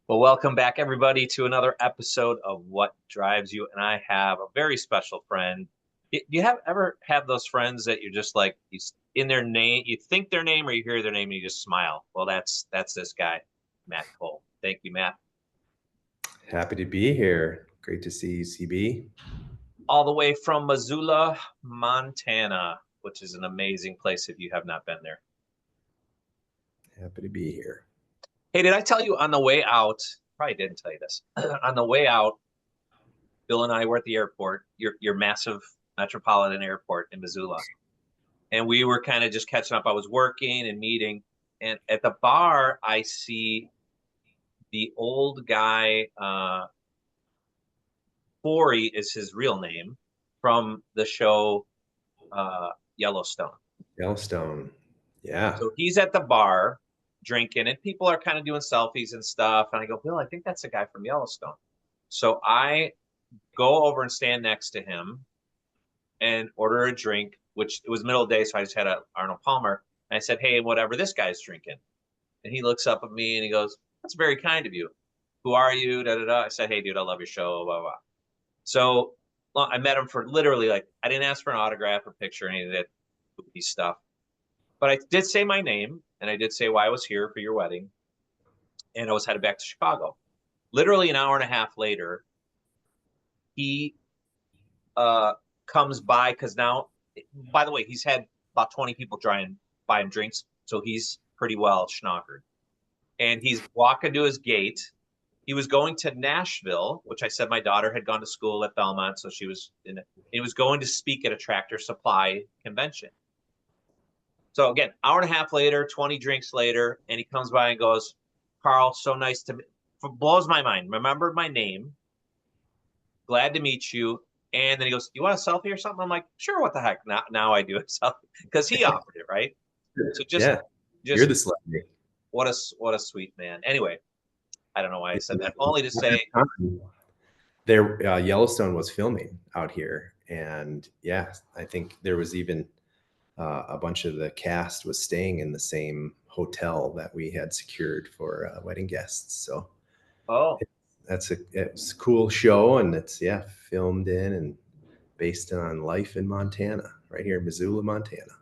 Well, welcome back, everybody, to another episode of What Drives You. And I have a very special friend. You have ever have those friends that you're just like in their name, you think their name or you hear their name and you just smile. Well, that's this guy, Matt Cole. Thank you, Matt. Happy to be here. Great to see you, CB. All the way from Missoula, Montana, which is an amazing place if you have not been there. Happy to be here. Hey, did I tell you on the way out? Probably didn't tell you this. On the way out, Bill and I were at the airport, your massive metropolitan airport in Missoula. And we were kind of just catching up. I was working and meeting. And at the bar, I see the old guy, Corey is his real name, from the show Yellowstone. Yellowstone. Yeah. So he's at the bar drinking, and people are kind of doing selfies and stuff. And I go, Bill, I think that's the guy from Yellowstone. So I go over and stand next to him and order a drink, which it was middle of the day, so I just had a Arnold Palmer. And I said, hey, whatever this guy's drinking. And he looks up at me and he goes, that's very kind of you. Who are you? Da, da, da. I said, hey, dude, I love your show, blah, blah. So I met him for literally I didn't ask for an autograph or picture or any of that goofy stuff. But I did say my name and I did say why I was here for your wedding. And I was headed back to Chicago. Literally an hour and a half later, he comes by because now, by the way, he's had about 20 people try and buy him drinks. So he's pretty well schnockered. And he's walking to his gate. He was going to Nashville, which I said my daughter had gone to school at Belmont. So she was he was going to speak at a Tractor Supply convention. So again, hour and a half later, 20 drinks later, and he comes by and goes, Carl, so nice to meet. Blows my mind. Remembered my name. Glad to meet you. And then he goes, you want a selfie or something? I'm like, sure, what the heck? Now I do a selfie because he offered it, right? So just You're the celebrity. What a sweet man. Anyway, I don't know why I said that. Only to say there Yellowstone was filming out here. And yeah, I think there was even a bunch of the cast was staying in the same hotel that we had secured for wedding guests. So it's a cool show, and it's filmed in and based on life in Montana, right here in Missoula, Montana.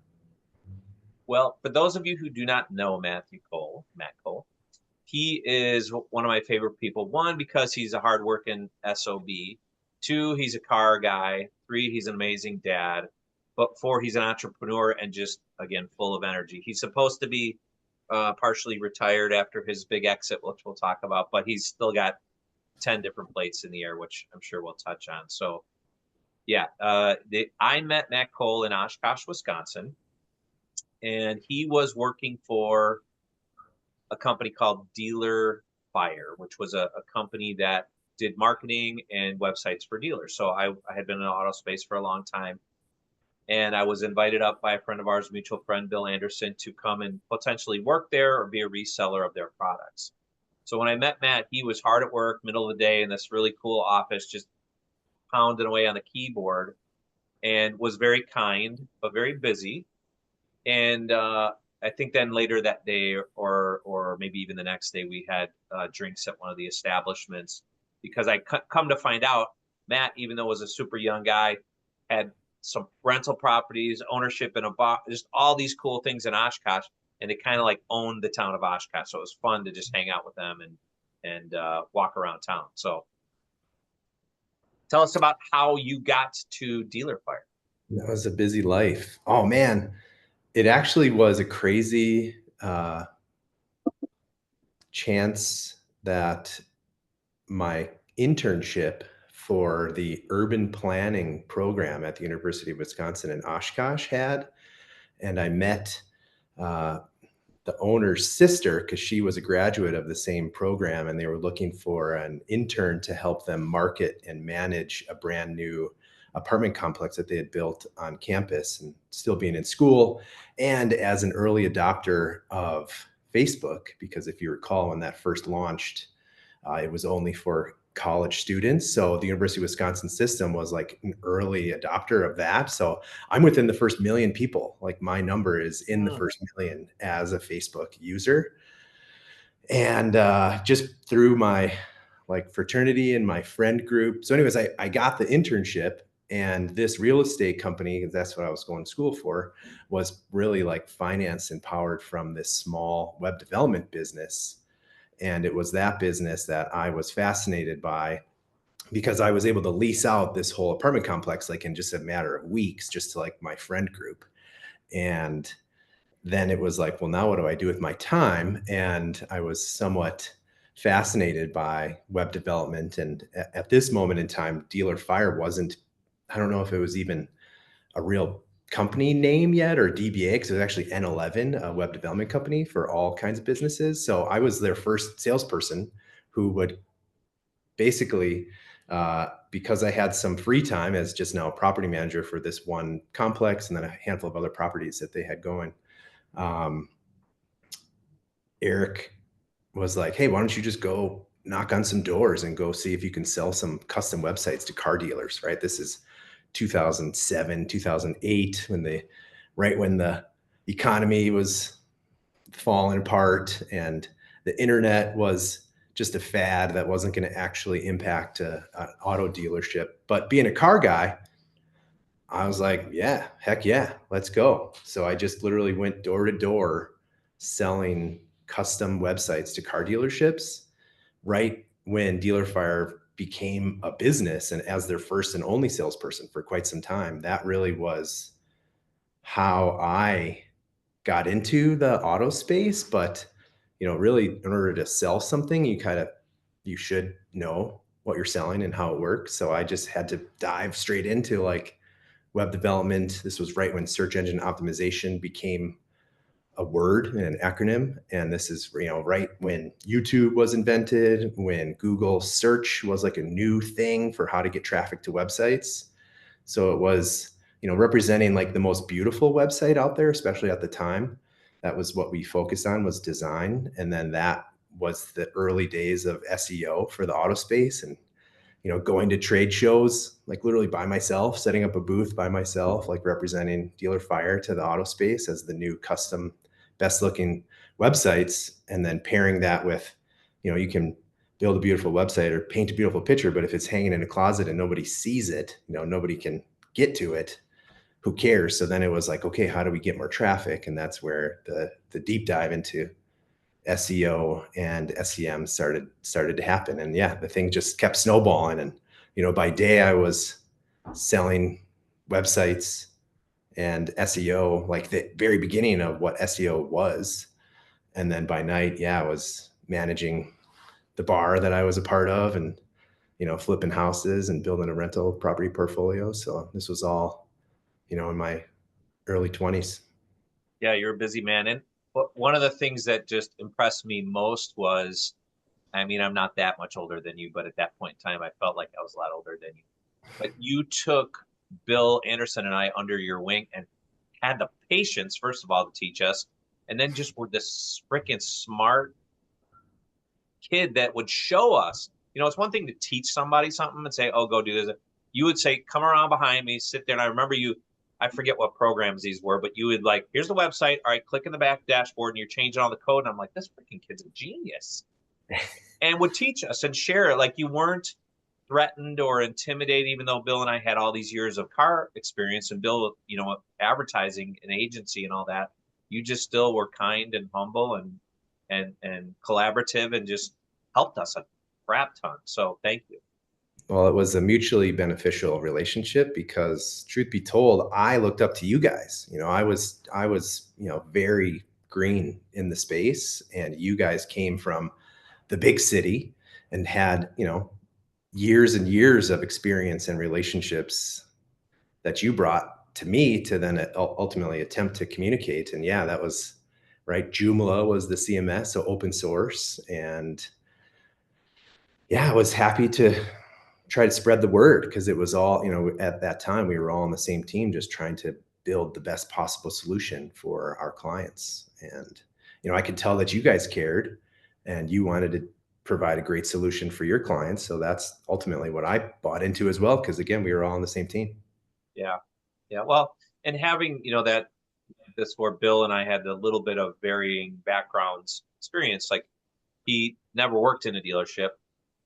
Well, for those of you who do not know Matt Cole, he is one of my favorite people. One, because he's a hardworking SOB. Two, he's a car guy. Three, he's an amazing dad. But four, he's an entrepreneur and just, again, full of energy. He's supposed to be partially retired after his big exit, which we'll talk about, but he's still got 10 different plates in the air, which I'm sure we'll touch on. So, yeah, I met Matt Cole in Oshkosh, Wisconsin, and he was working for a company called Dealer Fire, which was a company that did marketing and websites for dealers. So I had been in auto space for a long time. And I was invited up by a friend of ours, mutual friend, Bill Anderson, to come and potentially work there or be a reseller of their products. So when I met Matt, he was hard at work, middle of the day in this really cool office, just pounding away on the keyboard, and was very kind, but very busy. And I think then later that day, or maybe even the next day, we had drinks at one of the establishments, because I come to find out, Matt, even though was a super young guy, had some rental properties, ownership in a bar, just all these cool things in Oshkosh, and they kind of like owned the town of Oshkosh. So it was fun to just hang out with them and walk around town. So tell us about how you got to Dealer Fire. That was a busy life. Oh man, it actually was a crazy chance that my internship for the urban planning program at the University of Wisconsin in Oshkosh had. And I met the owner's sister because she was a graduate of the same program, and they were looking for an intern to help them market and manage a brand new apartment complex that they had built on campus and still being in school. And as an early adopter of Facebook, because if you recall, when that first launched, it was only for college students. So the University of Wisconsin system was like an early adopter of that. So I'm within the first million people. Like my number is in the first million as a Facebook user. And just through my like fraternity and my friend group. So, anyways, I got the internship, and this real estate company, that's what I was going to school for, was really like finance and powered from this small web development business. And it was that business that I was fascinated by because I was able to lease out this whole apartment complex like in just a matter of weeks, just to like my friend group. And then it was like, well, now what do I do with my time? And I was somewhat fascinated by web development. And at this moment in time, Dealer Fire wasn't, I don't know if it was even a real company name yet or DBA, because it was actually N11, a web development company for all kinds of businesses. So I was their first salesperson who would basically, because I had some free time as just now a property manager for this one complex and then a handful of other properties that they had going. Um, Eric was like, hey, why don't you just go knock on some doors and go see if you can sell some custom websites to car dealers, right? This is 2007, 2008, right when the economy was falling apart and the internet was just a fad that wasn't going to actually impact an auto dealership. But being a car guy, I was like, yeah, heck yeah, let's go. So I just literally went door to door selling custom websites to car dealerships right when Dealer Fire became a business and as their first and only salesperson for quite some time. That really was how I got into the auto space. But, really in order to sell something, you should know what you're selling and how it works. So I just had to dive straight into like web development. This was right when search engine optimization became a word and an acronym. And this is, right when YouTube was invented, when Google search was like a new thing for how to get traffic to websites. So it was, representing like the most beautiful website out there, especially at the time. That was what we focused on, was design. And then that was the early days of SEO for the auto space. And going to trade shows, like literally by myself, setting up a booth by myself, like representing Dealer Fire to the auto space as the new custom, best looking websites. And then pairing that with, you can build a beautiful website or paint a beautiful picture, but if it's hanging in a closet and nobody sees it, nobody can get to it, who cares? So then it was like, okay, how do we get more traffic? And that's where the deep dive into SEO and SEM started to happen. And yeah, the thing just kept snowballing. And by day I was selling websites and SEO, like the very beginning of what SEO was. And then by night, yeah, I was managing the bar that I was a part of and flipping houses and building a rental property portfolio. So this was all, in my early 20s. Yeah, you're a busy man. And one of the things that just impressed me most was, I mean, I'm not that much older than you, but at that point in time, I felt like I was a lot older than you. But you took Bill Anderson and I under your wing and had the patience, first of all, to teach us, and then just were this freaking smart kid that would show us. It's one thing to teach somebody something and say, "Oh, go do this." You would say, "Come around behind me, sit there." And I remember you. I forget what programs these were, but you would like, "Here's the website. All right, click in the back dashboard, and you're changing all the code." And I'm like, "This freaking kid's a genius," and would teach us and share it. Like you weren't threatened or intimidated, even though Bill and I had all these years of car experience and Bill, advertising and agency and all that. You just still were kind and humble and collaborative and just helped us a crap ton. So thank you. Well, it was a mutually beneficial relationship because truth be told, I looked up to you guys. I was, very green in the space, and you guys came from the big city and had, years and years of experience and relationships that you brought to me to then ultimately attempt to communicate. And yeah, that was right. Joomla was the CMS, so open source. And yeah, I was happy to try to spread the word because it was all, at that time we were all on the same team, just trying to build the best possible solution for our clients. And, I could tell that you guys cared and you wanted to provide a great solution for your clients. So that's ultimately what I bought into as well. Because again, we were all on the same team. Yeah. Yeah. Well, and having, that this where Bill and I had a little bit of varying backgrounds experience, like He never worked in a dealership,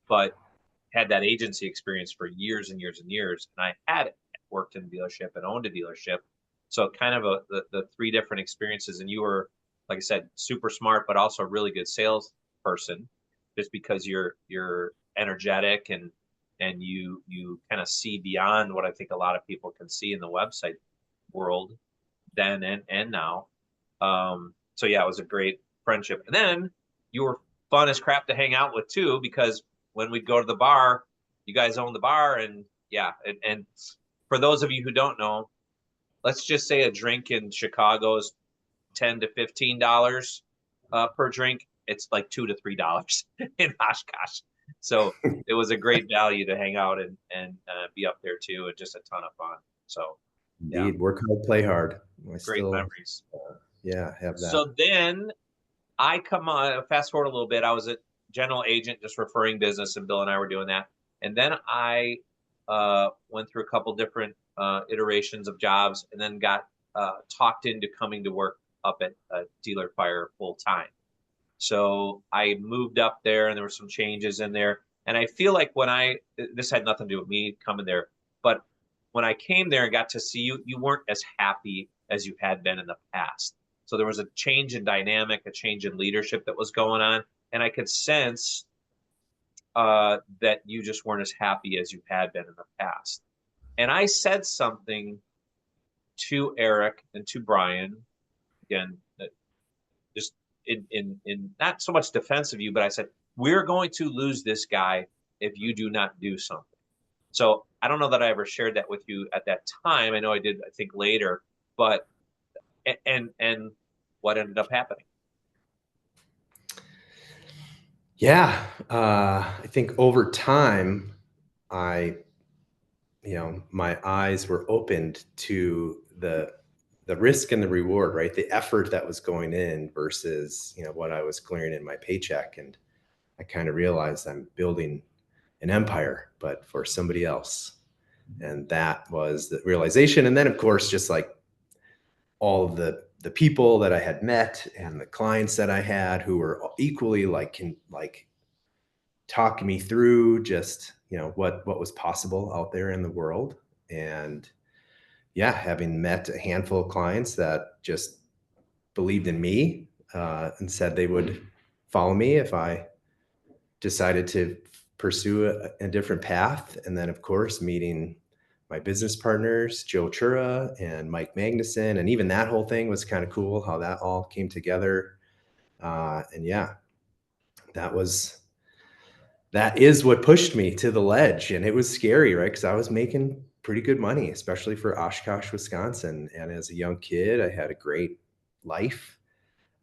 but had that agency experience for years and years and years. And I had worked in a dealership and owned a dealership. So kind of the three different experiences. And you were, like I said, super smart, but also a really good sales person, just because you're energetic and you kind of see beyond what I think a lot of people can see in the website world then and now. So yeah, it was a great friendship. And then you were fun as crap to hang out with too, because when we'd go to the bar, you guys own the bar, and yeah, and for those of you who don't know, let's just say a drink in Chicago is $10 to $15 per drink. It's like $2 to $3 in Oshkosh. So it was a great value to hang out and be up there too, and just a ton of fun. So yeah, Indeed. Work hard, play hard. I great still, memories. yeah, have that. So then I come on, fast forward a little bit. I was a general agent, just referring business, and Bill and I were doing that. And then I went through a couple different iterations of jobs, and then got talked into coming to work up at Dealer Fire full time. So I moved up there, and there were some changes in there. And I feel like this had nothing to do with me coming there, but when I came there and got to see you, you weren't as happy as you had been in the past. So there was a change in dynamic, a change in leadership that was going on. And I could sense that you just weren't as happy as you had been in the past. And I said something to Eric and to Brian, again, just in not so much defense of you, but I said, we're going to lose this guy if you do not do something. So I don't know that I ever shared that with you at that time. I know I did, I think later, but and what ended up happening? Yeah. I think over time, I, my eyes were opened to the risk and the reward, right? The effort that was going in versus, what I was clearing in my paycheck. And I kind of realized I'm building an empire, but for somebody else. And that was the realization. And then of course, just like all of the people that I had met and the clients that I had who were equally like talk me through just, what was possible out there in the world. And yeah, having met a handful of clients that just believed in me and said they would follow me if I decided to pursue a different path. And then, of course, meeting my business partners, Joe Chura and Mike Magnuson. And even that whole thing was kind of cool how that all came together. And yeah, that was that is what pushed me to the ledge. And it was scary, right? Because I was making pretty good money, especially for Oshkosh, Wisconsin. And as a young kid, I had a great life.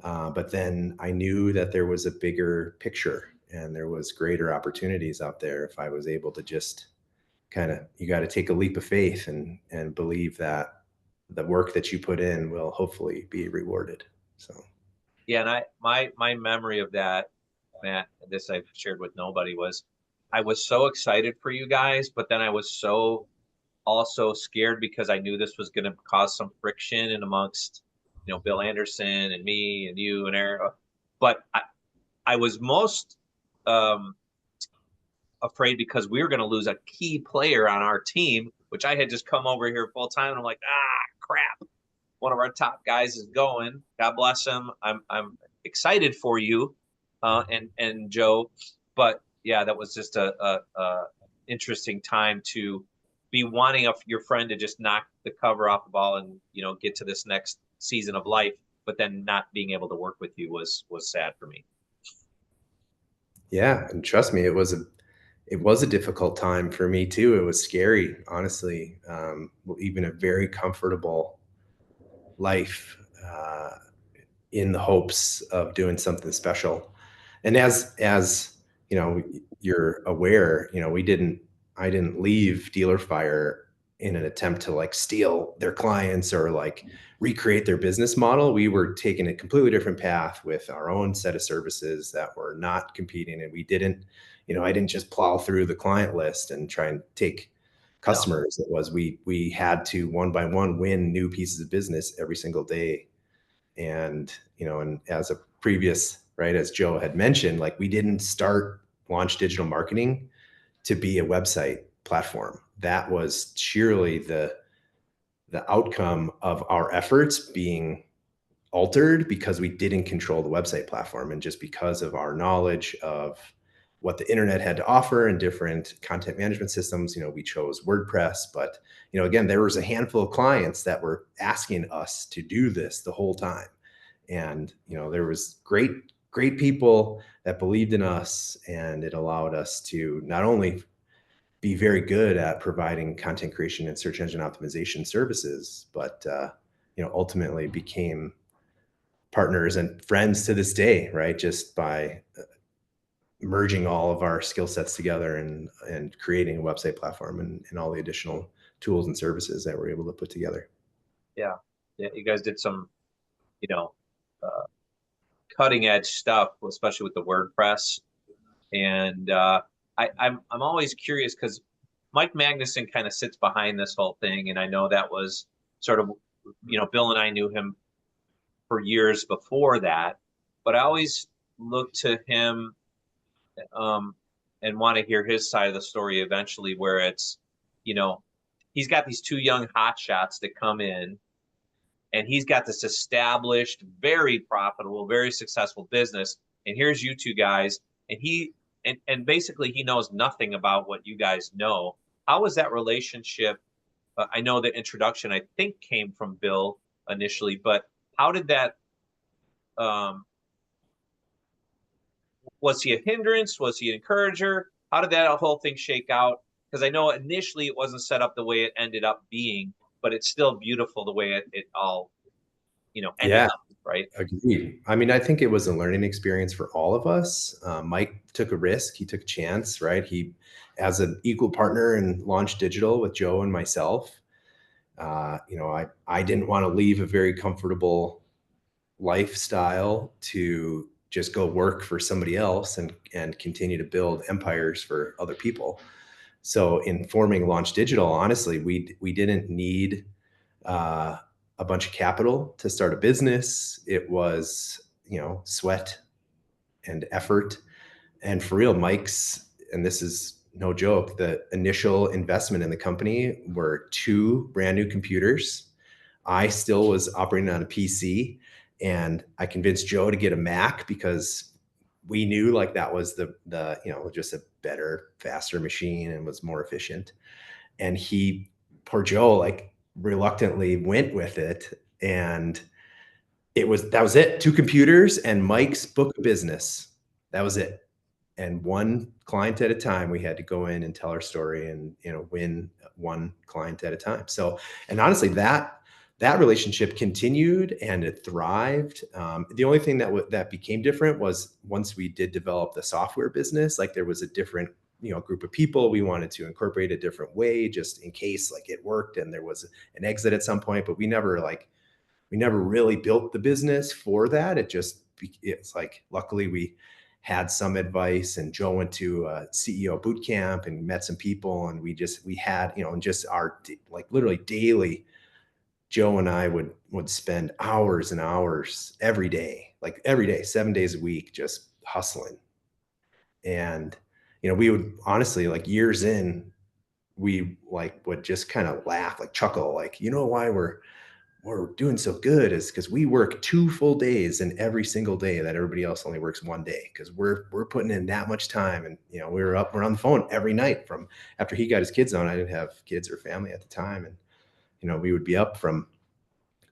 But then I knew that there was a bigger picture and there was greater opportunities out there if I was able to just you got to take a leap of faith and believe that the work that you put in will hopefully be rewarded. So Yeah, and my memory of that, Matt, this I've shared with nobody, was I was so excited for you guys, but then I was so also scared because I knew this was going to cause some friction in amongst, Bill Anderson and me and you and Eric. But I was most um, afraid because we were going to lose a key player on our team, which I had just come over here full time, and I'm like, crap, one of our top guys is going. God bless him. I'm excited for you, and Joe, but yeah, that was just a interesting time to be wanting your friend to just knock the cover off the ball and get to this next season of life, but then not being able to work with you was sad for me. yeah, and trust me, it was a difficult time for me too. It was scary, honestly. Even a very comfortable life in the hopes of doing something special. And as you're aware, I didn't leave Dealer Fire in an attempt to like steal their clients or like recreate their business model. We were taking a completely different path with our own set of services that were not competing. And we didn't, I didn't just plow through the client list and try and take No, customers. It was we had to one by one win new pieces of business every single day. And and as a previous right? As Joe had mentioned, like we didn't start Launch Digital Marketing to be a website platform. That was sheerly the outcome of our efforts being altered because we didn't control the website platform, and just because of our knowledge of what the internet had to offer and different content management systems, we chose WordPress. But again, there was a handful of clients that were asking us to do this the whole time, and there was great people that believed in us, and it allowed us to not only be very good at providing content creation and search engine optimization services, but ultimately became partners and friends to this day, right? Just by merging all of our skill sets together and creating a website platform and all the additional tools and services that we're able to put together. Yeah. Yeah. You guys did some, you know, uh, cutting edge stuff, especially with the WordPress. And I'm always curious because Mike Magnuson kind of sits behind this whole thing, and I know that was sort of, Bill and I knew him for years before that, but I always look to him um, and want to hear his side of the story eventually, where it's, you know, he's got these two young hotshots that come in, and he's got this established, very profitable, very successful business. And here's you two guys, and and basically he knows nothing about what you guys know. How was that relationship? I know the introduction I think came from Bill initially, but how did that? Um, was he a hindrance? Was he an encourager? How did that whole thing shake out? Because I know initially it wasn't set up the way it ended up being, but it's still beautiful the way it all ended Yeah, up, right? agreed. I mean, I think it was a learning experience for all of us. Mike took a risk. He took a chance, right? He, as an equal partner in Launch Digital with Joe and myself, I didn't want to leave a very comfortable lifestyle to just go work for somebody else and continue to build empires for other people. So in forming Launch Digital, honestly, we didn't need uh, a bunch of capital to start a business. It was sweat and effort. And for real, Mike's, and this is no joke, the initial investment in the company were two brand new computers. I still was operating on a PC, and I convinced Joe to get a Mac because we knew like that was the just a better, faster machine and was more efficient. And poor Joe, like reluctantly went with it. And that was it. Two computers and Mike's book of business. That was it. And one client at a time, we had to go in and tell our story and win one client at a time. So, and honestly, that relationship continued and it thrived. The only thing that became different was once we did develop the software business, like there was a different group of people. We wanted to incorporate a different way just in case like it worked and there was an exit at some point, but we never really built the business for that. It's like, luckily we had some advice, and Joe went to a CEO boot camp and met some people, and we had, and just our like literally daily, Joe and I would spend hours and hours every day, 7 days a week, just hustling. And, we would honestly, like years in, we like would just kind of laugh, like chuckle, like, why we're doing so good is because we work 2 full days in every single day that everybody else only works 1 day, because we're putting in that much time. And we're on the phone every night from after he got his kids on. I didn't have kids or family at the time, and we would be up from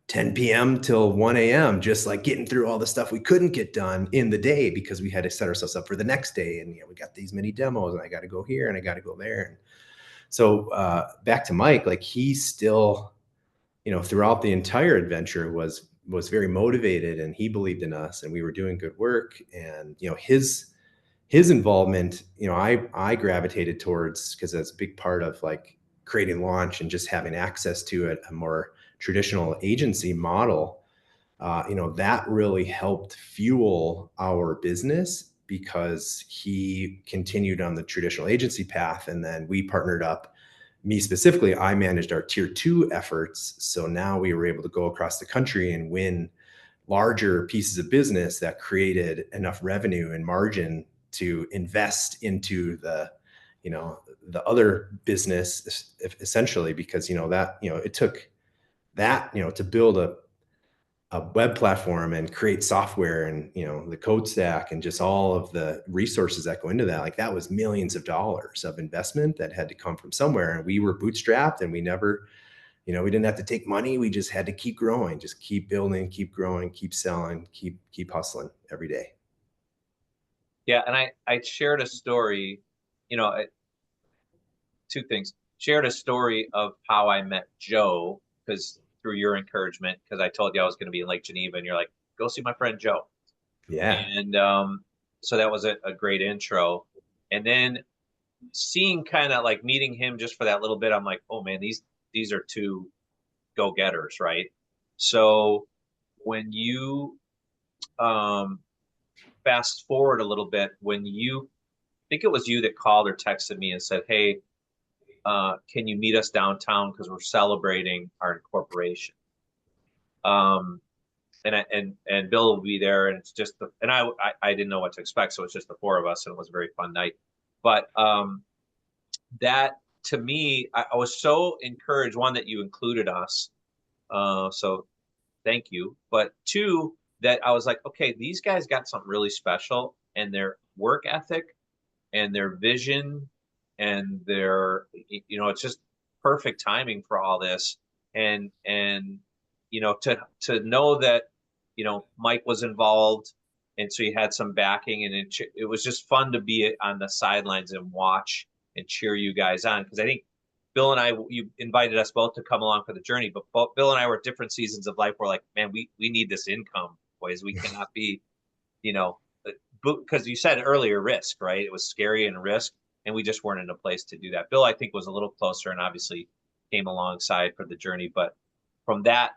10 p.m. till 1 a.m. just like getting through all the stuff we couldn't get done in the day because we had to set ourselves up for the next day. And we got these many demos, and I got to go here and I got to go there. And so back to Mike, like he still throughout the entire adventure was very motivated, and he believed in us, and we were doing good work. And his involvement, I gravitated towards, because that's a big part of like creating Launch and just having access to a more traditional agency model. That really helped fuel our business because he continued on the traditional agency path, and then we partnered up. Me specifically, I managed our tier 2 efforts. So now we were able to go across the country and win larger pieces of business that created enough revenue and margin to invest into the, you know, the other business essentially, because, that, it took that, to build a web platform and create software and, the code stack and just all of the resources that go into that. Like that was millions of dollars of investment that had to come from somewhere. And we were bootstrapped and we never, we didn't have to take money. We just had to keep growing, just keep building, keep growing, keep selling, keep hustling every day. Yeah, and I shared a story, you know, two things. Shared a story of how I met Joe because through your encouragement, because I told you I was going to be in Lake Geneva, and you're like, go see my friend Joe. Yeah. And so that was a great intro. And then seeing kind of like meeting him just for that little bit, I'm like, oh man, these are two go-getters, right? So when you um, fast forward a little bit, when you I think it was you that called or texted me and said, hey, can you meet us downtown because we're celebrating our incorporation? Um, and Bill will be there, and it's just I didn't know what to expect, so it's just the four of us, and it was a very fun night. But that to me, I was so encouraged. One, that you included us, so thank you. But two, that I was like, okay, these guys got something really special, and their work ethic and their vision and their, it's just perfect timing for all this. And to know that Mike was involved, and so you had some backing, and it was just fun to be on the sidelines and watch and cheer you guys on, because I think Bill and I, you invited us both to come along for the journey, but both Bill and I were at different seasons of life. We're like, man, we need this income, boys. We cannot be, you know, because you said earlier risk, right? It was scary and risk, and we just weren't in a place to do that. Bill, I think, was a little closer and obviously came alongside for the journey. But from that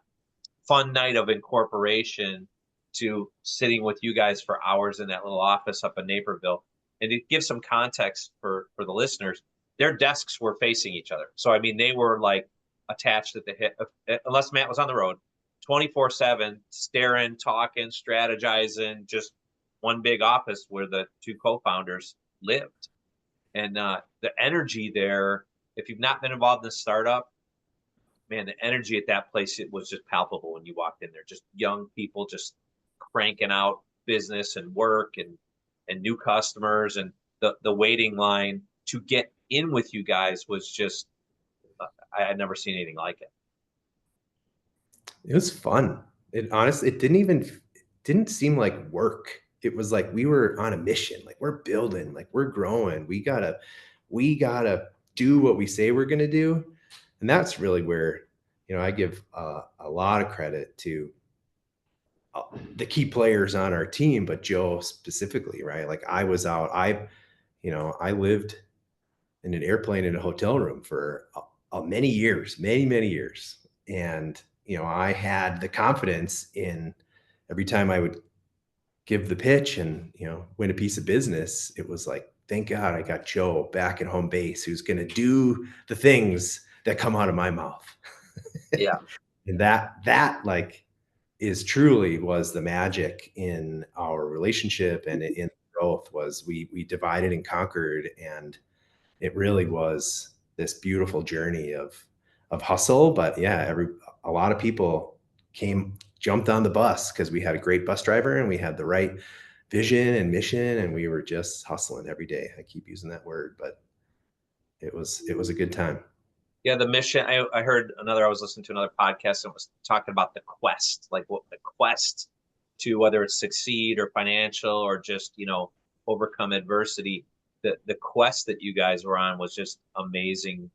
fun night of incorporation to sitting with you guys for hours in that little office up in Naperville, and to give some context for the listeners, their desks were facing each other. So I mean, they were like attached at the hip, unless Matt was on the road, 24/7, staring, talking, strategizing, just one big office where the two co-founders lived. And the energy there, if you've not been involved in the startup, man, the energy at that place, it was just palpable when you walked in there. Just young people just cranking out business and work and new customers, and the waiting line to get in with you guys was just I had never seen anything like it. It was fun. It honestly, didn't seem like work. It was like we were on a mission. Like we're building, like we're growing. We gotta do what we say we're gonna do, and that's really where, I give a lot of credit to the key players on our team, but Joe specifically, right? Like I was out. I lived in an airplane in a hotel room for many years, many years. And, I had the confidence in every time I would give the pitch and, win a piece of business, it was like, thank God I got Joe back at home base who's going to do the things that come out of my mouth. Yeah. And that like is truly was the magic in our relationship and in growth was we divided and conquered, and it really was this beautiful journey of hustle. But yeah, a lot of people jumped on the bus because we had a great bus driver and we had the right vision and mission, and we were just hustling every day. I keep using that word, but it was a good time. Yeah, the mission. I heard I was listening to another podcast and it was talking about the quest, like what the quest to, whether it's succeed or financial or just, overcome adversity. The quest that you guys were on was just amazing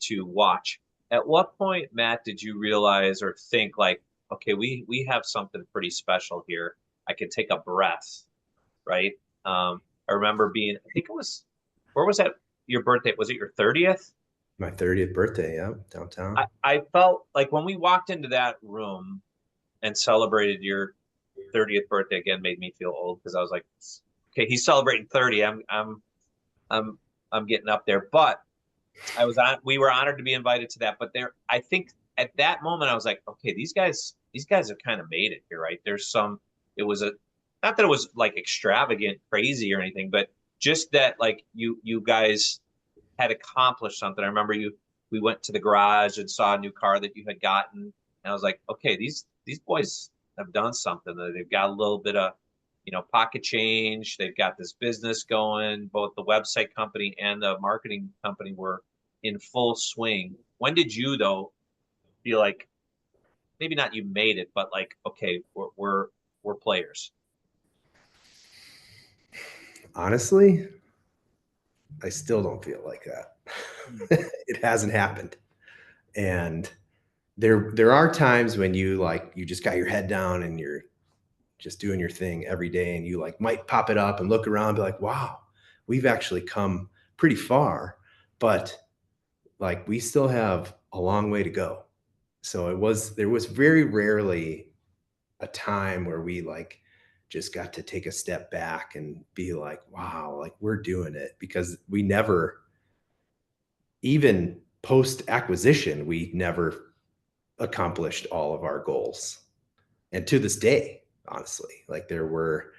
to watch. At what point, Matt, did you realize or think like, okay, we have something pretty special here. I can take a breath, right? I remember I think it was, where was that? Your birthday? Was it your 30th? My 30th birthday, yeah, downtown. I felt like when we walked into that room and celebrated your 30th birthday, again, made me feel old because I was like, okay, he's celebrating 30. I'm I'm getting up there. But we were honored to be invited to that. But I think at that moment I was like, okay, these guys these guys have kind of made it here, right? It was a, not that it was like extravagant, crazy or anything, but just that like you guys had accomplished something. I remember we went to the garage and saw a new car that you had gotten, and I was like, okay, these boys have done something. They've got a little bit of, pocket change. They've got this business going. Both the website company and the marketing company were in full swing. When did you though feel like maybe not you made it, but like, okay, we're players. Honestly, I still don't feel like that. Hmm. It hasn't happened. And there are times when you just got your head down and you're just doing your thing every day and you like might pop it up and look around and be like, wow, we've actually come pretty far, but like we still have a long way to go. So there was very rarely a time where we like just got to take a step back and be like, wow, like we're doing it, because we never, even post acquisition, we never accomplished all of our goals. And to this day, honestly, like there were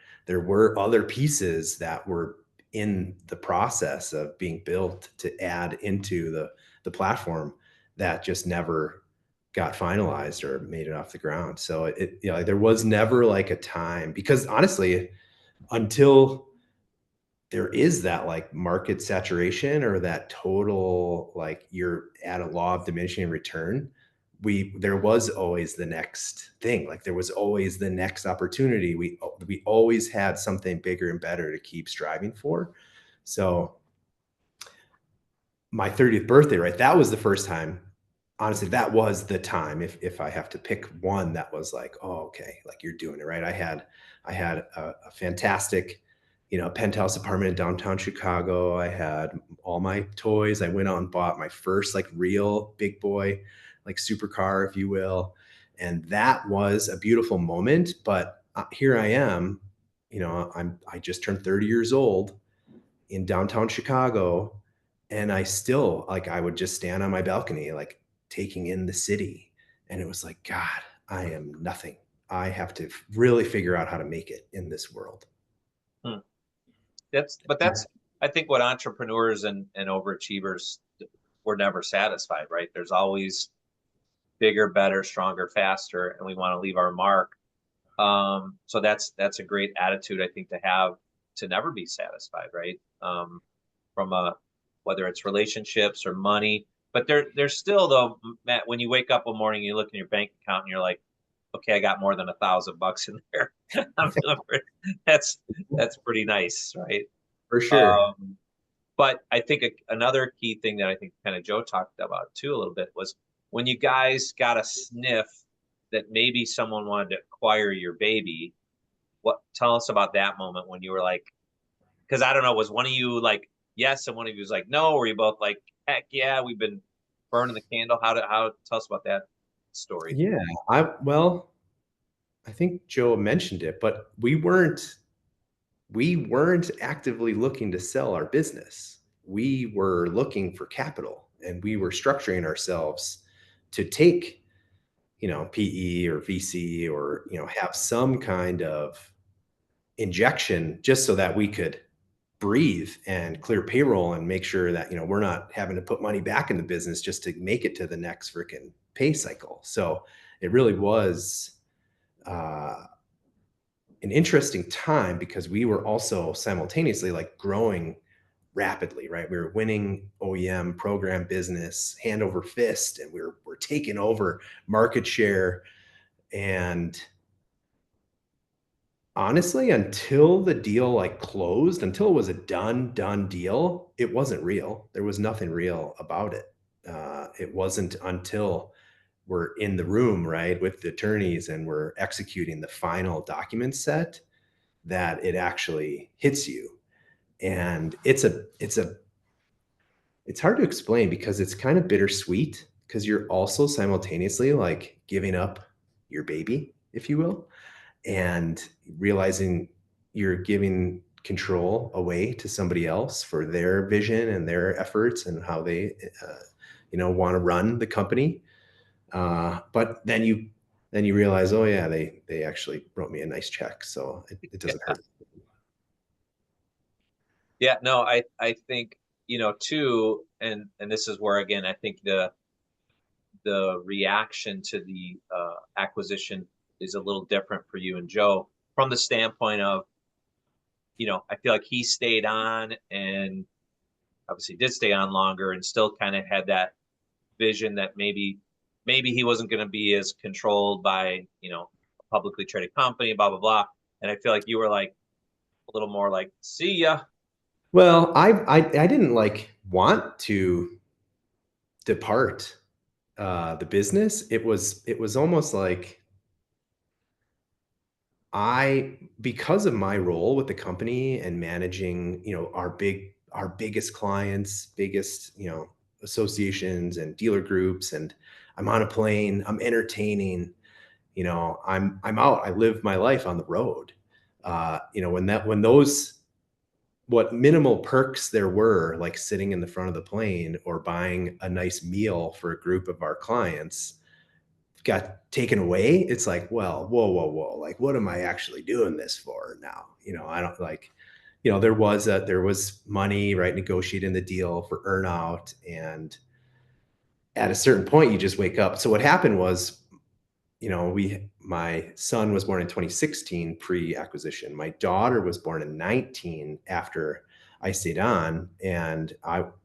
other pieces that were in the process of being built to add into the platform that just never got finalized or made it off the ground. So there was never like a time, because honestly, until there is that like market saturation or that total like you're at a law of diminishing return, there was always the next thing. Like there was always the next opportunity. We always had something bigger and better to keep striving for. So my 30th birthday, right? That was the first time. Honestly, that was the time. If I have to pick one, that was like, oh, okay, like you're doing it right. I had a fantastic, penthouse apartment in downtown Chicago. I had all my toys. I went out and bought my first like real big boy, like supercar, if you will, and that was a beautiful moment. But here I am, I just turned 30 years old in downtown Chicago, and I still like I would just stand on my balcony, like taking in the city. And it was like, God, I am nothing. I have to really figure out how to make it in this world. Hmm. That's I think what entrepreneurs and overachievers we're never satisfied, right? There's always bigger, better, stronger, faster, and we want to leave our mark. So that's a great attitude I think to have, to never be satisfied, right? From a whether it's relationships or money, but there's still though, Matt, when you wake up one morning, you look in your bank account and you're like, okay, I got more than $1,000 in there. I'm feeling that's that's pretty nice, right? For sure. Um, but I think another key thing that I think kind of Joe talked about too a little bit was when you guys got a sniff that maybe someone wanted to acquire your baby. What tell us about that moment when you were like, because I don't know, was one of you like yes and one of you was like no? Or were you both like heck yeah, we've been burning the candle? How tell us about that story? Yeah. I think Joe mentioned it, but we weren't actively looking to sell our business. We were looking for capital, and we were structuring ourselves to take, PE or VC, or, have some kind of injection just so that we could breathe and clear payroll and make sure that, we're not having to put money back in the business just to make it to the next freaking pay cycle. So it really was uh, an interesting time, because we were also simultaneously like growing rapidly, right? We were winning OEM program business hand over fist, and we're taking over market share. And honestly, until the deal like closed, until it was a done deal, it wasn't real. There was nothing real about it. It wasn't until we're in the room, right, with the attorneys, and we're executing the final document set, that it actually hits you. And it's hard to explain, because it's kind of bittersweet, because you're also simultaneously like giving up your baby, if you will, and realizing you're giving control away to somebody else for their vision and their efforts and how they want to run the company. But then then you realize, oh yeah, they actually wrote me a nice check, so it doesn't hurt. Yeah, no, I think, too, and this is where again I think the reaction to the acquisition is a little different for you and Joe from the standpoint of, I feel like he stayed on and obviously did stay on longer and still kind of had that vision that maybe he wasn't going to be as controlled by, a publicly traded company, blah blah blah. And I feel like you were like a little more like, see ya. Well, I didn't like want to depart the business. It was almost like I, because of my role with the company and managing, our biggest clients, biggest, associations and dealer groups, and I'm on a plane, I'm entertaining, I'm out, I live my life on the road. When those, what minimal perks there were, like sitting in the front of the plane or buying a nice meal for a group of our clients, got taken away, it's like, well, whoa, whoa, whoa. Like, what am I actually doing this for now? I don't like, there was money, right? Negotiating the deal for earnout. And at a certain point, you just wake up. So what happened was, my son was born in 2016 pre-acquisition. My daughter was born in 19 after I stayed on. And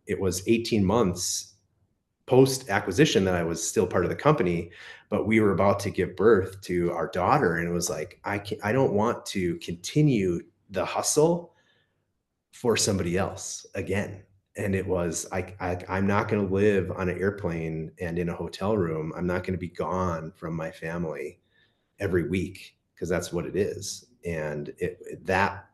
it was 18 months post acquisition that I was still part of the company, but we were about to give birth to our daughter. And it was like, I don't want to continue the hustle for somebody else again. And it was, I'm not going to live on an airplane and in a hotel room. I'm not going to be gone from my family every week, because that's what it is. And that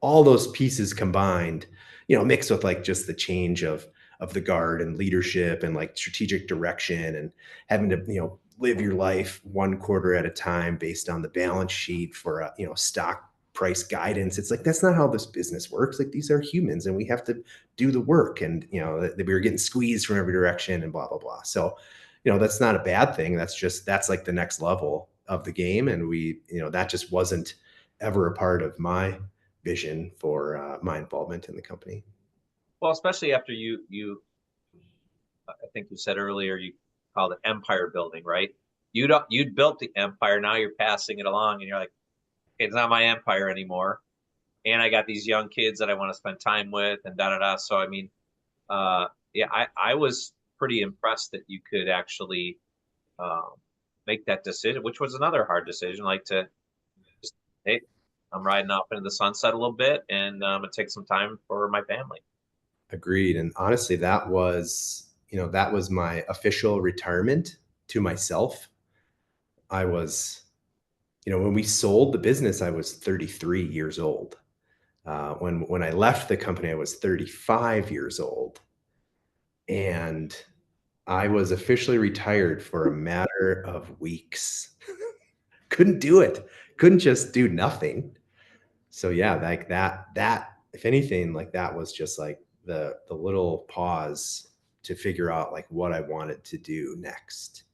all those pieces combined, mixed with like just the change of the guard and leadership and like strategic direction, and having to, live your life one quarter at a time based on the balance sheet for a, stock price guidance. It's like, that's not how this business works. Like, these are humans and we have to do the work. And, we were getting squeezed from every direction and blah, blah, blah. So, that's not a bad thing. That's like the next level of the game. And that just wasn't ever a part of my vision for my involvement in the company. Well, especially after I think you said earlier, you called it empire building, right? You'd built the empire, now you're passing it along, and you're like, okay, it's not my empire anymore, and I got these young kids that I want to spend time with, and da da da. So I mean, yeah, I was pretty impressed that you could actually um, make that decision, which was another hard decision, like to just, hey, I'm riding off into the sunset a little bit, and I'm gonna take some time for my family. Agreed. And honestly, that was my official retirement to myself. I was, when we sold the business, I was 33 years old. When I left the company, I was 35 years old. And I was officially retired for a matter of weeks. Couldn't do it. Couldn't just do nothing. So yeah, like that if anything, like that was just like the little pause to figure out like what I wanted to do next.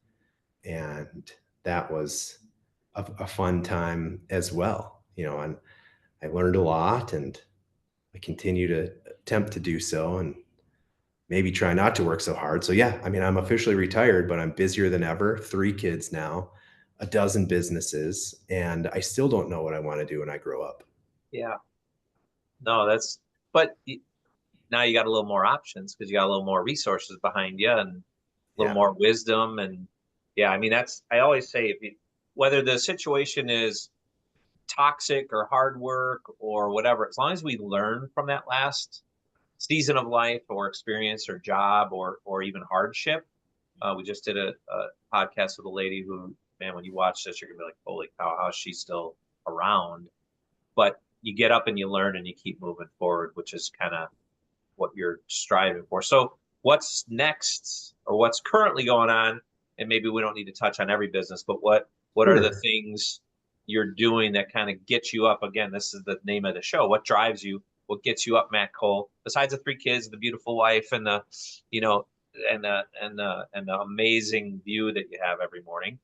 And that was a fun time as well, and I learned a lot, and I continue to attempt to do so, and maybe try not to work so hard. So yeah, I mean, I'm officially retired, but I'm busier than ever. 3 kids now, a dozen businesses, and I still don't know what I want to do when I grow up. Yeah, no, but now you got a little more options because you got a little more resources behind you and a little Yeah, more wisdom. And yeah, I mean, I always say, whether the situation is toxic or hard work or whatever, as long as we learn from that last season of life or experience or job or even hardship. We just did a podcast with a lady who, man, when you watch this, you're gonna be like, holy cow, how is she still around? But you get up and you learn and you keep moving forward, which is kind of what you're striving for. So what's next, or what's currently going on? And maybe we don't need to touch on every business, but what are the sure. things you're doing that kind of gets you up? Again, this is the name of the show. What drives you? What gets you up, Matt Cole? Besides the 3 kids, the beautiful wife, and you know, and the amazing view that you have every morning.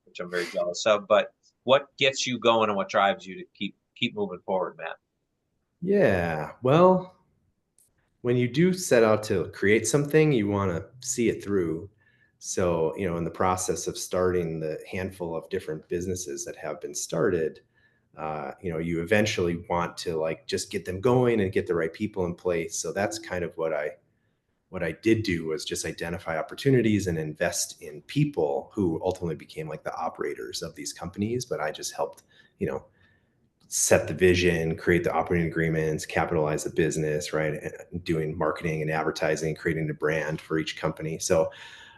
which I'm very jealous of. But what gets you going and what drives you to keep moving forward, Matt? Yeah. Well, when you do set out to create something, you want to see it through. So, in the process of starting the handful of different businesses that have been started, you eventually want to like just get them going and get the right people in place. So that's kind of what I did do was just identify opportunities and invest in people who ultimately became like the operators of these companies. But I just helped, you know, set the vision, create the operating agreements, capitalize the business, right? And doing marketing and advertising, creating the brand for each company. So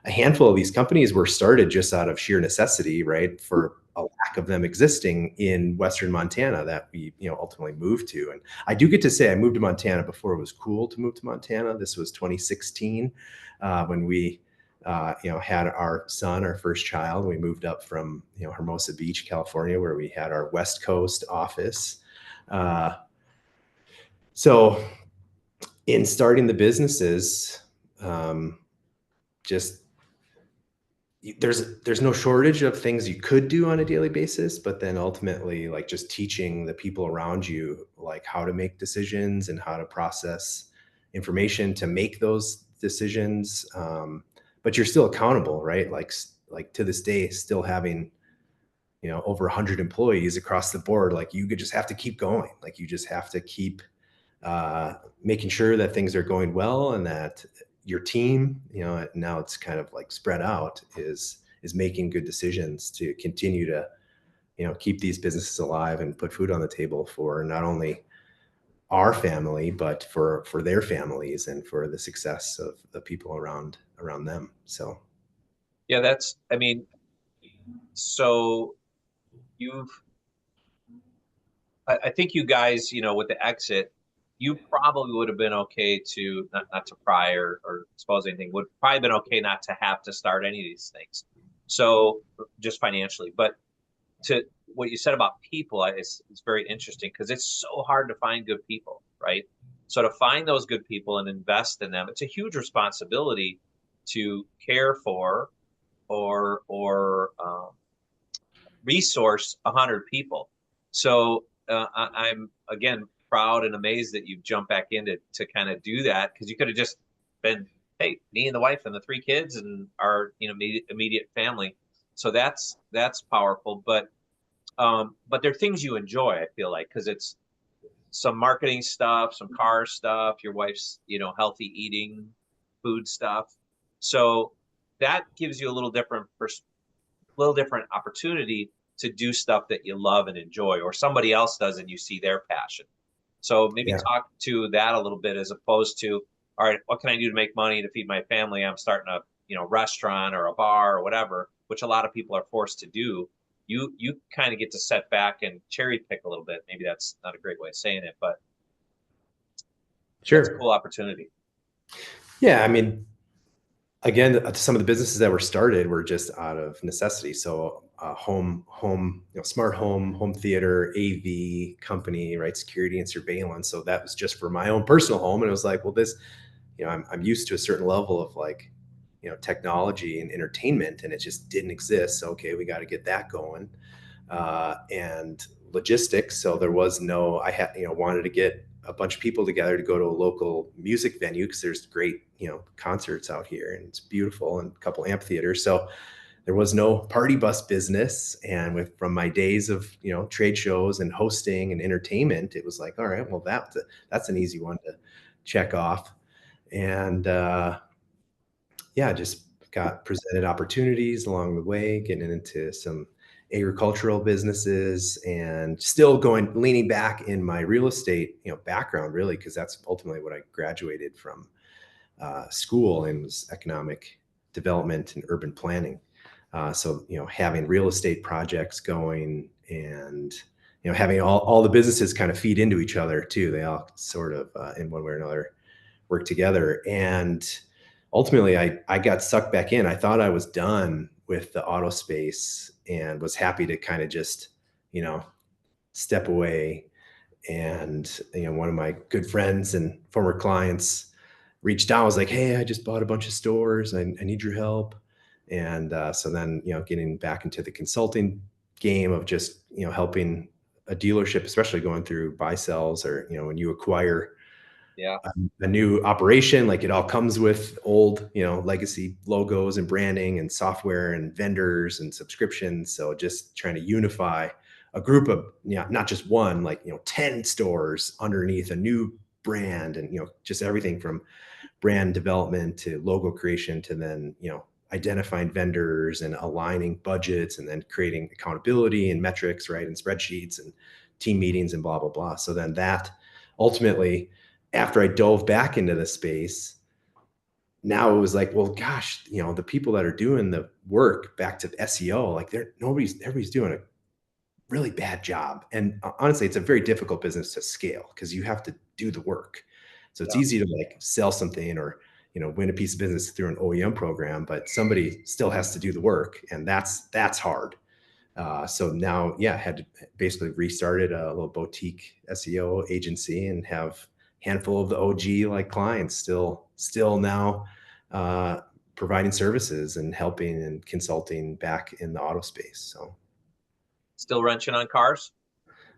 a handful of these companies were started just out of sheer necessity, right? For a lack of them existing in Western Montana that we, ultimately moved to. And I do get to say I moved to Montana before it was cool to move to Montana. This was 2016 when we had our son, our first child. We moved up from, Hermosa Beach, California, where we had our West Coast office. Uh, so in starting the businesses, um, just there's no shortage of things you could do on a daily basis, but then ultimately like just teaching the people around you like how to make decisions and how to process information to make those decisions. But you're still accountable, right? Like to this day, still having over 100 employees across the board, like you could just have to keep going. Like you just have to keep making sure that things are going well and that your team, now it's kind of like spread out, is making good decisions to continue to, keep these businesses alive and put food on the table for not only our family, but for their families and for the success of the people around them. So Yeah, I mean, so you've, I think you guys, with the exit, you probably would have been okay to not to pry or expose anything, would probably been okay not to have to start any of these things. So just financially, but to what you said about people, it's very interesting because it's so hard to find good people, right? So to find those good people and invest in them, it's a huge responsibility to care for or resource 100 people. So I'm again proud and amazed that you've jumped back in to kind of do that because you could have just been, hey, me and the wife and the 3 kids and our immediate family. So that's powerful, but they're things you enjoy. I feel like because it's some marketing stuff, some car stuff, your wife's healthy eating, food stuff. So that gives you a little different opportunity to do stuff that you love and enjoy, or somebody else does and you see their passion. So maybe yeah, talk to that a little bit as opposed to, all right, what can I do to make money to feed my family? I'm starting a restaurant or a bar or whatever, which a lot of people are forced to do. You kind of get to set back and cherry pick a little bit. Maybe that's not a great way of saying it, but that's a sure. cool opportunity. Yeah, I mean, again, some of the businesses that were started were just out of necessity. So home, smart home theater, AV company, right? Security and surveillance. So that was just for my own personal home. And it was like, well, this, I'm used to a certain level of like, technology and entertainment, and it just didn't exist. So, okay, we got to get that going. And logistics. So there was no, I had, wanted to get a bunch of people together to go to a local music venue because there's great, concerts out here and it's beautiful and a couple amphitheaters. So there was no party bus business. And from my days of, trade shows and hosting and entertainment, it was like, all right, well, that's an easy one to check off. And yeah, just got presented opportunities along the way, getting into some agricultural businesses and still leaning back in my real estate, background really, because that's ultimately what I graduated from school and was economic development and urban planning. So, having real estate projects going and, having all the businesses kind of feed into each other too. They all sort of, in one way or another, work together. And ultimately, I got sucked back in. I thought I was done with the auto space and was happy to kind of just, you know, step away. And, one of my good friends and former clients reached out. I was like, hey, I just bought a bunch of stores. I need your help. And so then, getting back into the consulting game of just, helping a dealership, especially going through buy sells, or, when you acquire Yeah. a new operation, like it all comes with old, legacy logos and branding and software and vendors and subscriptions. So just trying to unify a group of, not just one, like, 10 stores underneath a new brand, and, just everything from brand development to logo creation to then, identifying vendors and aligning budgets and then creating accountability and metrics, right? And spreadsheets and team meetings and blah, blah, blah. So then that ultimately, after I dove back into the space, now it was like, well, gosh, the people that are doing the work back to SEO, like everybody's doing a really bad job. And honestly, it's a very difficult business to scale because you have to do the work. So it's Yeah. easy to like sell something or, win a piece of business through an OEM program, but somebody still has to do the work, and that's hard. So now, yeah, I had to basically restarted a little boutique SEO agency and have a handful of the OG like clients still now providing services and helping and consulting back in the auto space. So. Still wrenching on cars?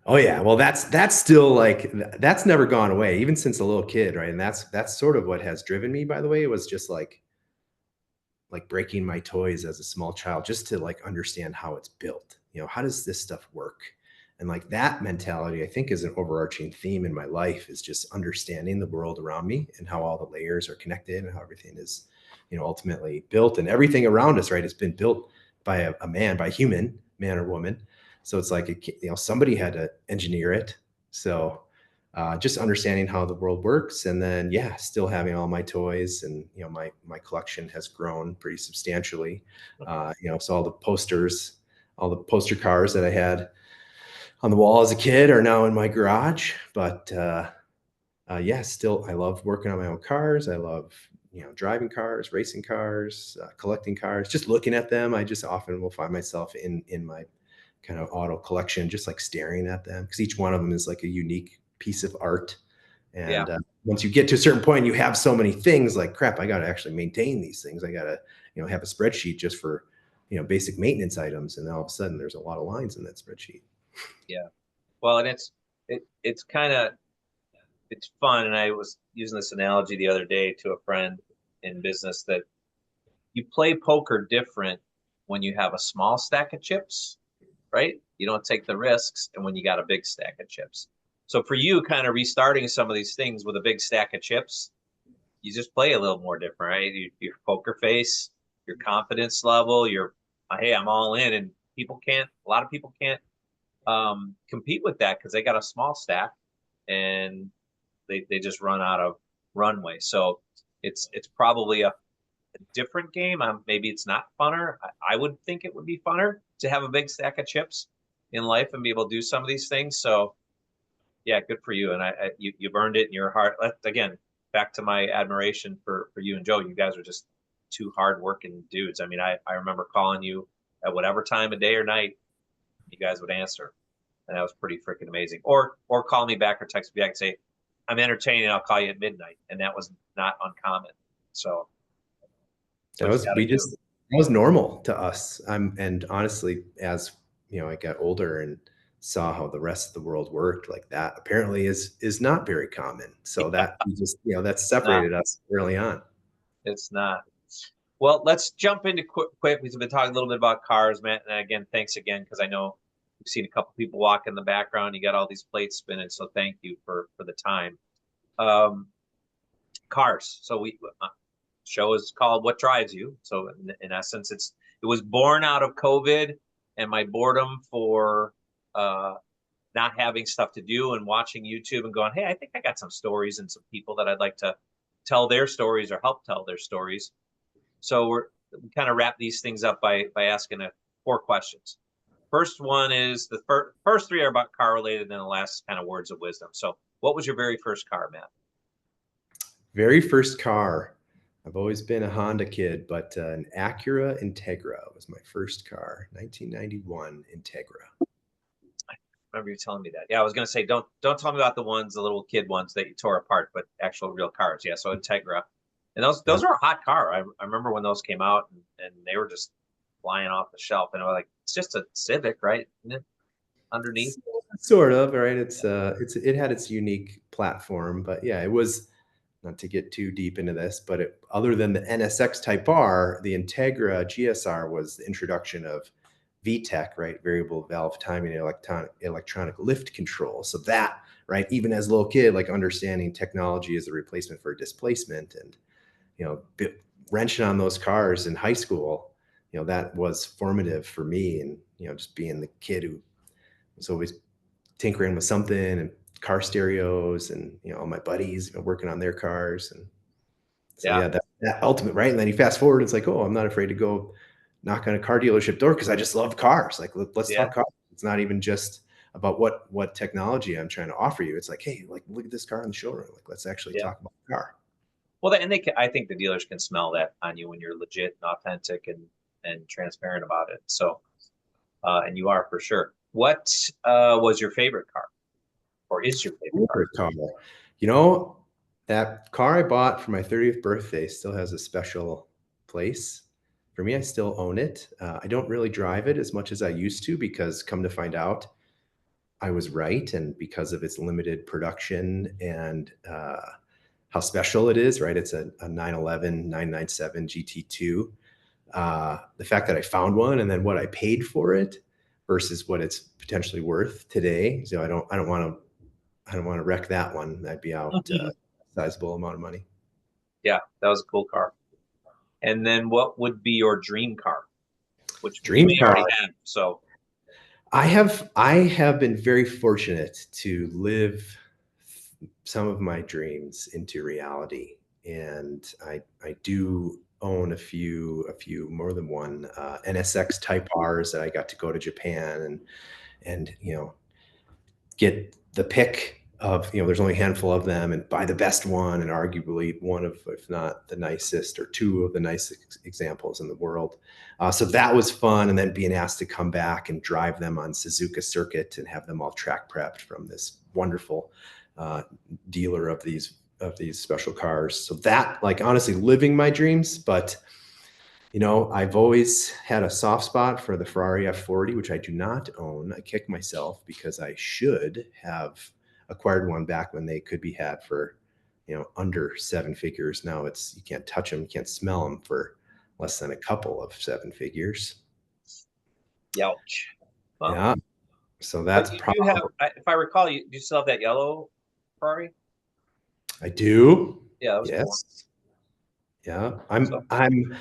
Oh yeah, well that's still like that's never gone away, even since a little kid, right? And that's sort of what has driven me. By the way, it was just like breaking my toys as a small child, just to like understand how it's built. How does this stuff work? And like that mentality, I think, is an overarching theme in my life, is just understanding the world around me and how all the layers are connected and how everything is, ultimately built, and everything around us, right, has been built by a man, by a human, man or woman. So it's like, somebody had to engineer it. So just understanding how the world works, and then, yeah, still having all my toys, and my collection has grown pretty substantially. So all the poster cars that I had on the wall as a kid are now in my garage. But yeah, still, I love working on my own cars. I love, driving cars, racing cars, collecting cars, just looking at them. I just often will find myself in my kind of auto collection, just like staring at them, because each one of them is like a unique piece of art. Yeah. And once you get to a certain point, you have so many things, like, crap, I got to actually maintain these things. I got to, have a spreadsheet just for, basic maintenance items. And then all of a sudden there's a lot of lines in that spreadsheet. Yeah. Well, and it's kind of it's fun. And I was using this analogy the other day to a friend in business, that you play poker different when you have a small stack of chips, right? You don't take the risks, and when you got a big stack of chips. So for you, kind of restarting some of these things with a big stack of chips, you just play a little more different, right? Your poker face, your confidence level, your hey, I'm all in, and a lot of people can't compete with that because they got a small stack, and they just run out of runway. So it's probably a different game. Maybe it's not funner. I would think it would be funner to have a big stack of chips in life and be able to do some of these things. So yeah, good for you. And you've earned it in your heart. Again, back to my admiration for you and Joe. You guys are just two hardworking dudes. I mean, I remember calling you at whatever time of day or night you guys would answer, and that was pretty freaking amazing. Or call me back or text me back and say, I'm entertaining. I'll call you at midnight, and that was not uncommon. So that's That what you was got to we do. just that was normal to us. And honestly, as I got older and saw how the rest of the world worked, like that apparently is not very common. So that we just, that Not. separated us early on. It's not. Well, let's jump into quick because we've been talking a little bit about cars, Matt. And again, thanks again, because I know we've seen a couple people walk in the background. You got all these plates spinning, so thank you for the time. Um, Cars. So show is called "What Drives You." So in essence, it was born out of COVID and my boredom for uh, not having stuff to do and watching YouTube and going, hey, I think I got some stories and some people that I'd like to tell their stories or help tell their stories. So we kind of wrap these things up by asking four questions. First one is the first three are about car related, and then the last kind of words of wisdom. So, what was your very first car, Matt? Very first car. I've always been a Honda kid, but an Acura Integra was my first car, 1991 Integra. I remember you telling me that. Yeah, I was gonna say don't tell me about the little kid ones that you tore apart, but actual real cars. Yeah, so Integra. And those Yeah. those are a hot car. I remember when those came out and they were just flying off the shelf. And I was like, it's just a Civic, right? Isn't it underneath? Sort of, right? It had its unique platform, but yeah, it was not to get too deep into this, but other than the NSX Type R, the Integra GSR was the introduction of VTEC, right? Variable valve timing and electronic lift control. So that, right, even as a little kid, like understanding technology as a replacement for displacement and, you know, wrenching on those cars in high school, that was formative for me. And, just being the kid who was always tinkering with something and car stereos and, all my buddies working on their cars. And so, Yeah, yeah, that ultimate, right? And then you fast forward, it's like, oh, I'm not afraid to go knock on a car dealership door because I just love cars. Like, let's yeah, talk cars. It's not even just about what technology I'm trying to offer you. It's like, hey, like, look at this car in the showroom. Like, let's actually yeah. talk about the car. Well, and I think the dealers can smell that on you when you're legit and authentic and transparent about it. So, and you are for sure. What was your favorite car, or is your favorite car? Favorite car. You know, that car I bought for my 30th birthday still has a special place for me. I still own it. I don't really drive it as much as I used to because, come to find out, I was right. And because of its limited production and how special it is, right? It's a 911 997 GT2. The fact that I found one and then what I paid for it versus what it's potentially worth today. So I don't want to wreck that one. That'd be out a sizable amount of money. Yeah, that was a cool car. And then what would be your dream car, which you Dream may car. already have? So, I have been very fortunate to live some of my dreams into reality, and I do own a few more than one NSX Type R's that I got to go to Japan and get the pick of, there's only a handful of them and buy the best one and arguably one of, if not the nicest or two of the nicest examples in the world. So that was fun. And then being asked to come back and drive them on Suzuka circuit and have them all track prepped from this wonderful dealer of these special cars. So that, like, honestly, living my dreams. But I've always had a soft spot for the Ferrari F40, which I do not own. I kick myself because I should have acquired one back when they could be had for, under seven figures. Now you can't touch them, you can't smell them for less than a couple of seven figures. youch. Well, Yeah. So but that's you do have, probably, if I recall, you do you still have that yellow Ferrari? I do. Yeah, that was a cool one. Yes. Yeah. So,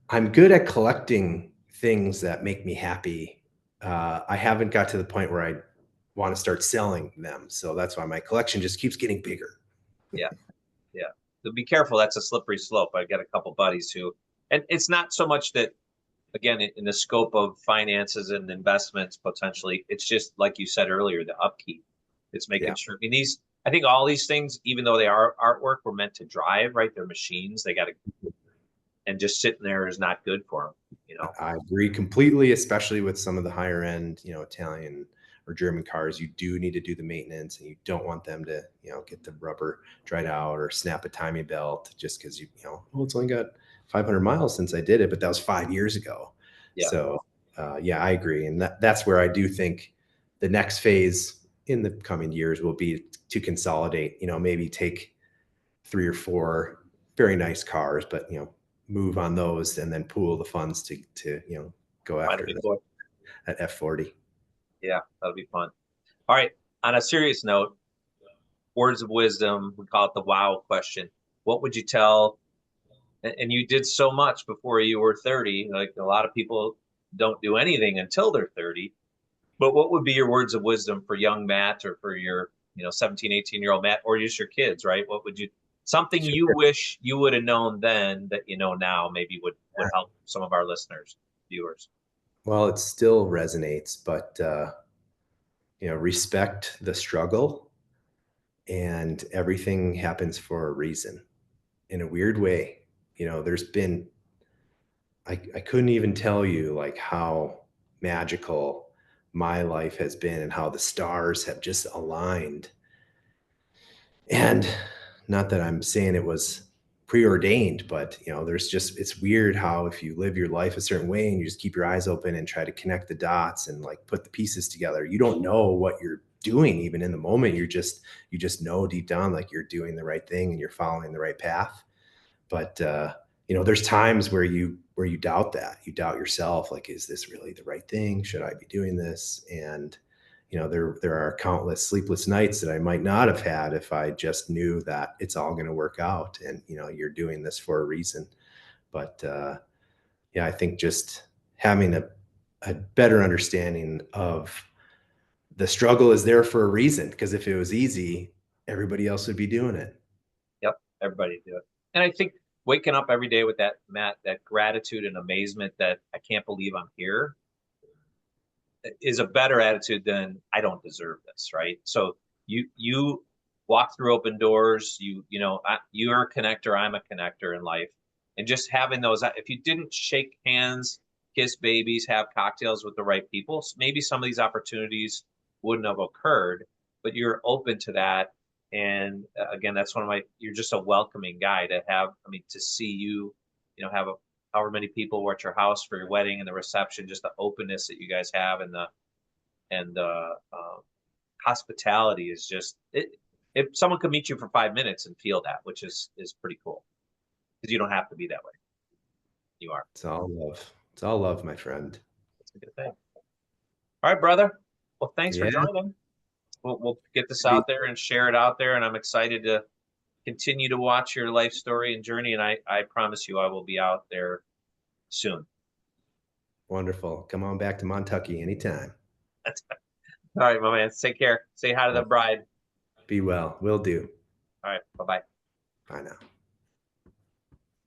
I'm good at collecting things that make me happy. I haven't got to the point where I want to start selling them. So that's why my collection just keeps getting bigger. yeah, yeah. So be careful. That's a slippery slope. I got a couple buddies who, and it's not so much that, again, in the scope of finances and investments potentially, it's just like you said earlier, the upkeep. It's Yeah, making sure. I mean, I think all these things, even though they are artwork, were meant to drive, right? They're machines. They got to, and just sitting there is not good for them. I agree completely, especially with some of the higher end, Italian or German cars. You do need to do the maintenance and you don't want them to, get the rubber dried out or snap a timing belt just because well, it's only got 500 miles since I did it, but that was 5 years ago. Yeah. So, yeah, I agree. And that's where I do think the next phase in the coming years will be to consolidate, maybe take three or four very nice cars, but move on those and then pool the funds to go Find a after big boy. that F40. Yeah, that'll be fun. All right. On a serious note, words of wisdom, we call it the wow question. What would you tell? And you did so much before you were 30. Like a lot of people don't do anything until they're 30. But what would be your words of wisdom for young Matt or for your, 17, 18-year-old Matt or just your kids, right? What would you, something you Sure. wish you would have known then that you know now maybe would help some of our listeners, viewers? Well, it still resonates, but respect the struggle, and everything happens for a reason. In a weird way, there's been I couldn't even tell you like how magical my life has been and how the stars have just aligned. And not that I'm saying it was preordained, but there's just, it's weird how if you live your life a certain way and you just keep your eyes open and try to connect the dots and like put the pieces together, you don't know what you're doing even in the moment. You just know deep down like you're doing the right thing and you're following the right path. But there's times where you doubt that. You doubt yourself, like, is this really the right thing? Should I be doing this? And there are countless sleepless nights that I might not have had if I just knew that it's all going to work out and you're doing this for a reason. But yeah, I think just having a better understanding of the struggle is there for a reason, because if it was easy, everybody else would be doing it. Yep, everybody do it. And I think waking up every day with that, Matt, that gratitude and amazement that I can't believe I'm here is a better attitude than I don't deserve this, right? So you walk through open doors. You're a connector. I'm a connector in life, and just having those. If you didn't shake hands, kiss babies, have cocktails with the right people, maybe some of these opportunities wouldn't have occurred. But you're open to that, and again, that's one of my. You're just a welcoming guy to have. I mean, to see you, have however many people were at your house for your wedding and the reception, just the openness that you guys have and the hospitality is just it. If someone could meet you for 5 minutes and feel that, which is pretty cool, because you don't have to be that way. You are. It's all love. It's all love, my friend. That's a good thing. All right, brother. Well, thanks for Yeah. joining. We'll get this out there and share it out there, and I'm excited to continue to watch your life story and journey. And I promise you, I will be out there soon. Wonderful. Come on back to Montucky anytime. All right, my man. Take care. Say hi to the Well, bride. be well. Will do. All right. Bye bye. Bye now.